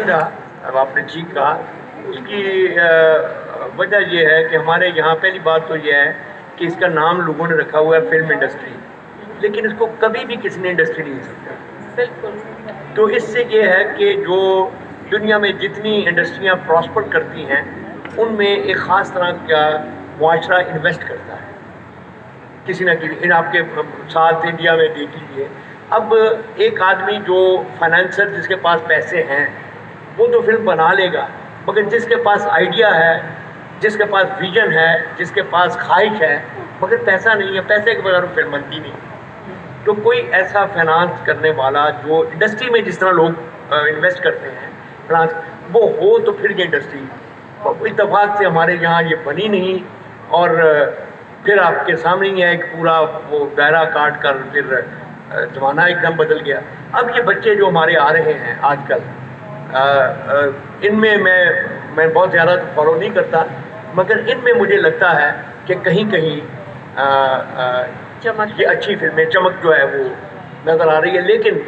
था। अब आपने ठीक कहा, इसकी वजह यह है कि हमारे यहाँ पहली बात तो यह है कि इसका नाम लोगों ने रखा हुआ है फिल्म इंडस्ट्री, लेकिन इसको कभी भी किसी ने इंडस्ट्री नहीं समझा। बिल्कुल। तो इससे ये है कि जो दुनिया में जितनी इंडस्ट्रियाँ प्रॉस्पर करती हैं उनमें एक ख़ास तरह का मुआशरा इन्वेस्ट करता है किसी न किसी। इन आपके साथ इंडिया में देख लीजिए, अब एक आदमी जो फाइनेंसर जिसके पास पैसे हैं वो तो फिल्म बना लेगा, मगर जिसके पास आइडिया है, जिसके पास विजन है, जिसके पास ख्वाहिश है, मगर पैसा नहीं है, पैसे के बगैर फिल्म बनती नहीं। तो कोई ऐसा फाइनेंस करने वाला जो इंडस्ट्री में जिस तरह लोग इन्वेस्ट करते हैं फाइनेंस, वो हो तो फिर ये इंडस्ट्री इत्तेफाक से हमारे यहाँ ये बनी नहीं। और फिर आपके सामने ही है एक पूरा वो दायरा काट कर फिर ज़माना एकदम बदल गया। अब ये बच्चे जो हमारे आ रहे हैं आजकल, इनमें मैं बहुत ज़्यादा तो फॉलो नहीं करता, मगर इनमें मुझे लगता है कि कहीं कहीं चमक ये अच्छी फिल्में चमक जो है वो नज़र आ रही है। लेकिन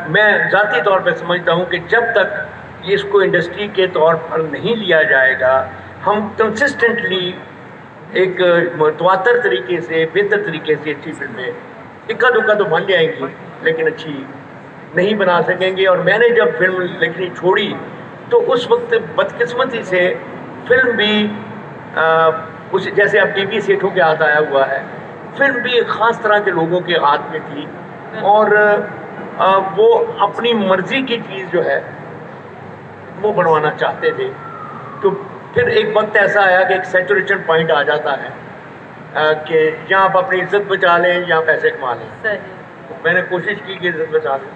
मैं ज़ाती तौर पे समझता हूँ कि जब तक इसको इंडस्ट्री के तौर पर नहीं लिया जाएगा, हम कंसिस्टेंटली एक मुतवातर तरीके से, बेहतर तरीके से अच्छी फिल्में इक्का दुक्का तो बन जाएंगी लेकिन अच्छी नहीं बना सकेंगे। और मैंने जब फिल्म लिखनी छोड़ी तो उस वक्त बदकिस्मती से फिल्म भी उस जैसे अब टीवी सेठों के हाथ आया हुआ है, फिल्म भी एक ख़ास तरह के लोगों के हाथ में थी और वो अपनी मर्जी की चीज़ जो है वो बनवाना चाहते थे। तो फिर एक वक्त ऐसा आया कि एक सैचुरेशन पॉइंट आ जाता है कि यहाँ आप अपनी इज्जत बचा लें या पैसे कमा लें। सही। तो मैंने कोशिश की कि इज्जत बचा लें।